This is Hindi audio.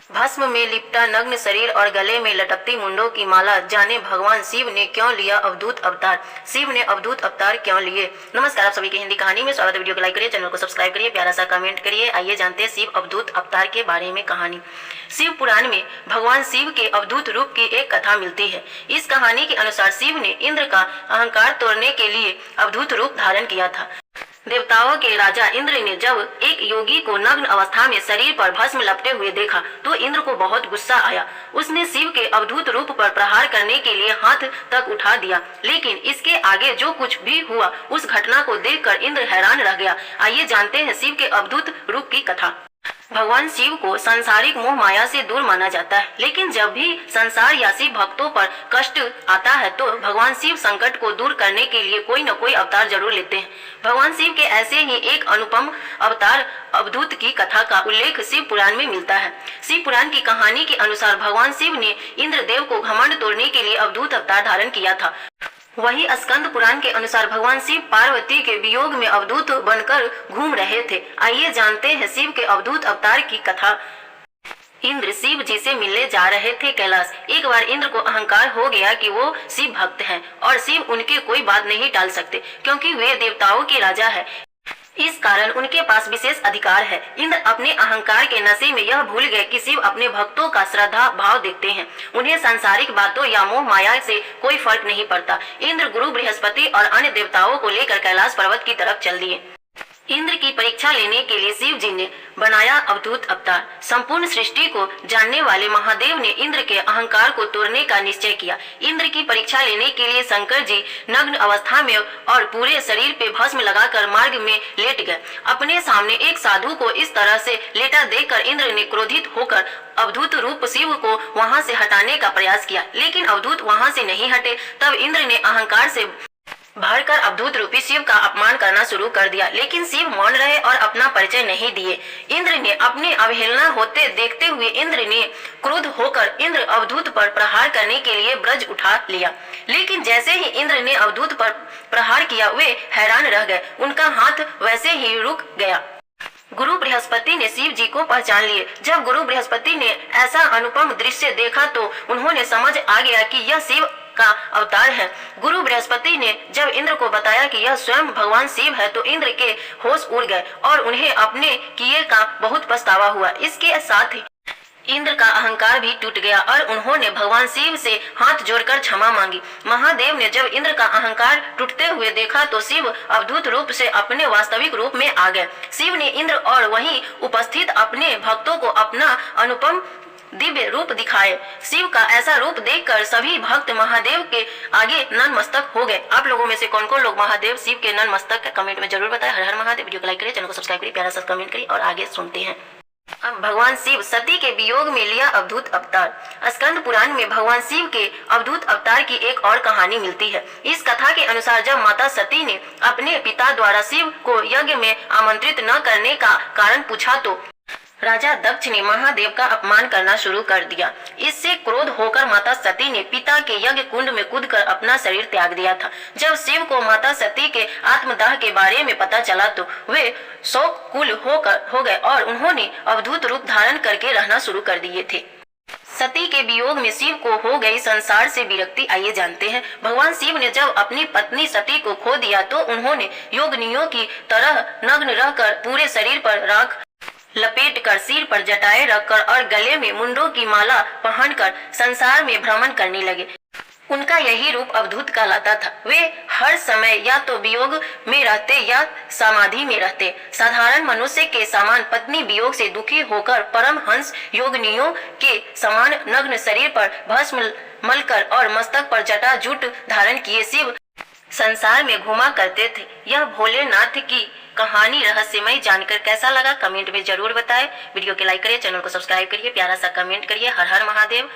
भस्म में लिपटा नग्न शरीर और गले में लटकती मुंडों की माला, जाने भगवान शिव ने क्यों लिया अवधूत अवतार। शिव ने अवधूत अवतार क्यों लिए। नमस्कार, आप सभी की हिंदी कहानी में स्वागत है। वीडियो को लाइक करिए, चैनल को सब्सक्राइब करिए, प्यारा सा कमेंट करिए। आइए जानते हैं शिव अवधूत अवतार के बारे में कहानी। शिव पुराण में भगवान शिव के अवधूत रूप की एक कथा मिलती है। इस कहानी के अनुसार शिव ने इंद्र का अहंकार तोड़ने के लिए अवधूत रूप धारण किया था। देवताओं के राजा इंद्र ने जब एक योगी को नग्न अवस्था में शरीर पर भस्म लपटे हुए देखा तो इंद्र को बहुत गुस्सा आया। उसने शिव के अवधूत रूप पर प्रहार करने के लिए हाथ तक उठा दिया, लेकिन इसके आगे जो कुछ भी हुआ उस घटना को देखकर इंद्र हैरान रह गया। आइए जानते हैं शिव के अवधूत रूप की कथा। भगवान शिव को सांसारिक मोह माया से दूर माना जाता है, लेकिन जब भी संसार या शिव भक्तों पर कष्ट आता है तो भगवान शिव संकट को दूर करने के लिए कोई न कोई अवतार जरूर लेते हैं। भगवान शिव के ऐसे ही एक अनुपम अवतार अवधूत की कथा का उल्लेख शिव पुराण में मिलता है। शिव पुराण की कहानी के अनुसार भगवान शिव ने इंद्रदेव को घमंड तोड़ने के लिए अवधूत अवतार धारण किया था। वही स्कंद पुराण के अनुसार भगवान शिव पार्वती के वियोग में अवधूत बनकर घूम रहे थे। आइए जानते हैं शिव के अवधूत अवतार की कथा। इंद्र शिव जी से मिलने जा रहे थे कैलाश। एक बार इंद्र को अहंकार हो गया कि वो शिव भक्त हैं और शिव उनके कोई बात नहीं टाल सकते, क्योंकि वे देवताओं के राजा है। इस कारण उनके पास विशेष अधिकार है। इंद्र अपने अहंकार के नशे में यह भूल गए कि शिव अपने भक्तों का श्रद्धा भाव देखते हैं। उन्हें सांसारिक बातों या मोह माया से कोई फर्क नहीं पड़ता। इंद्र गुरु बृहस्पति और अन्य देवताओं को लेकर कैलाश पर्वत की तरफ चल दिए। इंद्र की परीक्षा लेने के लिए शिव जी ने बनाया अवधूत अवतार। संपूर्ण सृष्टि को जानने वाले महादेव ने इंद्र के अहंकार को तोड़ने का निश्चय किया। इंद्र की परीक्षा लेने के लिए शंकर जी नग्न अवस्था में और पूरे शरीर पे भस्म लगाकर मार्ग में लेट गए। अपने सामने एक साधु को इस तरह से लेटा देखकर इंद्र ने क्रोधित होकर अवधूत रूप शिव को वहां से हटाने का प्रयास किया, लेकिन अवधूत वहां से नहीं हटे। तब इंद्र ने अहंकार से भरकर अवधूत रूपी शिव का अपमान करना शुरू कर दिया, लेकिन शिव मौन रहे और अपना परिचय नहीं दिए। इंद्र ने अपनी अवहेलना होते देखते हुए इंद्र ने क्रोध होकर इंद्र अवधूत पर प्रहार करने के लिए ब्रज उठा लिया, लेकिन जैसे ही इंद्र ने अवधूत पर प्रहार किया वे हैरान रह गए। उनका हाथ वैसे ही रुक गया। गुरु बृहस्पति ने शिव जी को पहचान लिए। जब गुरु बृहस्पति ने ऐसा अनुपम दृश्य देखा तो उन्होंने समझ आ गया कि यह शिव का अवतार है। गुरु बृहस्पति ने जब इंद्र को बताया कि यह स्वयं भगवान शिव है तो इंद्र के होश उड़ गए और उन्हें अपने किए का बहुत पछतावा हुआ। इसके साथ ही इंद्र का अहंकार भी टूट गया और उन्होंने भगवान शिव से हाथ जोड़कर क्षमा मांगी। महादेव ने जब इंद्र का अहंकार टूटते हुए देखा तो शिव अवधूत रूप से अपने वास्तविक रूप में आ गए। शिव ने इंद्र और वहीं उपस्थित अपने भक्तों को अपना अनुपम दिव्य रूप दिखाए। शिव का ऐसा रूप देखकर सभी भक्त महादेव के आगे नतमस्तक हो गए। आप लोगों में से कौन कौन लोग महादेव शिव के नतमस्तक कमेंट में जरूर बताएं। हर हर महादेव। वीडियो को लाइक करिए, चैनल को सब्सक्राइब करिए, प्यारा सा कमेंट करिए और आगे सुनते हैं। अब भगवान शिव सती के वियोग में लिया अवधूत अवतार। स्कंद पुराण में भगवान शिव के अवधूत अवतार की एक और कहानी मिलती है। इस कथा के अनुसार जब माता सती ने अपने पिता द्वारा शिव को यज्ञ में आमंत्रित न करने का कारण पूछा तो राजा दक्ष ने महादेव का अपमान करना शुरू कर दिया। इससे क्रोध होकर माता सती ने पिता के यज्ञ कुंड में कूदकर अपना शरीर त्याग दिया था। जब शिव को माता सती के आत्मदाह के बारे में पता चला तो वे शोककुल हो गए और उन्होंने अवधूत रूप धारण करके रहना शुरू कर दिए थे। सती के वियोग में शिव को हो गई संसार से विरक्ति। आइए जानते हैं। भगवान शिव ने जब अपनी पत्नी सती को खो दिया तो उन्होंने योगिनियों की तरह नग्न रहकर पूरे शरीर पर राख लपेट कर, सिर पर जटाएं रखकर और गले में मुंडों की माला पहनकर संसार में भ्रमण करने लगे। उनका यही रूप अवधूत कहलाता था। वे हर समय या तो वियोग में रहते या समाधि में रहते। साधारण मनुष्य के समान पत्नी वियोग से दुखी होकर परमहंस योगिनियों के समान नग्न शरीर पर भस्म मलकर और मस्तक पर जटा जूट धारण किए शिव संसार में घुमा करते थे। यह भोलेनाथ की कहानी रहस्यमय जानकर कैसा लगा कमेंट में जरूर बताएं। वीडियो के लाइक करिए, चैनल को सब्सक्राइब करिए, प्यारा सा कमेंट करिए। हर हर महादेव।